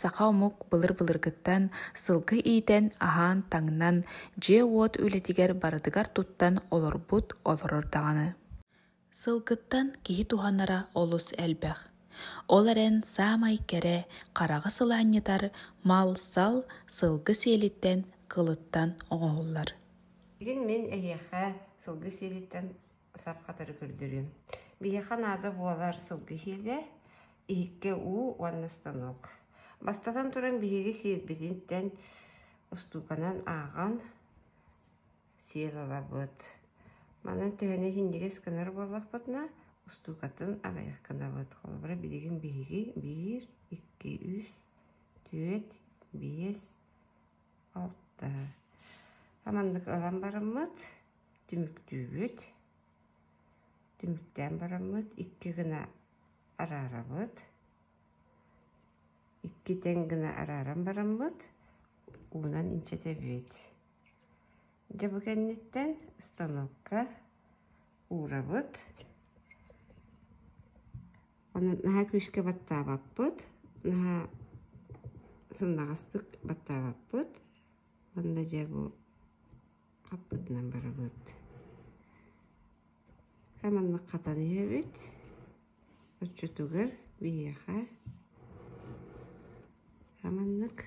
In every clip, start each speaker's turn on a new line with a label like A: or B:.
A: сақа омук былыр-былыргыттан, сылгы иитен аһаан таңнан, же уот үлетигер барыдыгар туттан олорбут олорор дағаны. Сылгыттан киһи туханнара олус элбэх. Ол эрен саамай кере, қарағы сылаанньытар, мал сал сылгы сиэлиттен кылыттан оҥоһуллар.
B: Бигин мен эйэхэ сылгы сиэлиттен сапхатары көрдүрүм. Биэхэ наада буолар сылгы сиэлэ, иһикке уу уанна станок. Бастатан туран биһиги сиэлбитинтен устуканан ааган сиэл алабыт. Манан төһөнө хиндигес кынар буоллахпытна, устукатын абайах кынабыт. Холбара билигин биһиги 1, 2, 3, 4, 5, 6. Амандык алан бараммыт, түмүктүүбүт. Түмүктен бараммыт, 2 гына арарабыт. 2 тен гына араран бараммыт, уунан инчетебит. Жабы кенниттен станокка уурабыт. Онан наһа күшке баттаабаппыт, наһа сыннагастык баттаабаппыт. Онда жабы аппытынан барабыт. Хаманнык катан иебит. Оччутугар биэхэ. Хаманнык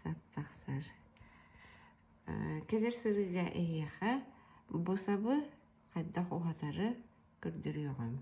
B: саптахсар. Келер сырыга эйэхэ босабы кайдах ухатары көрдүрүyorum.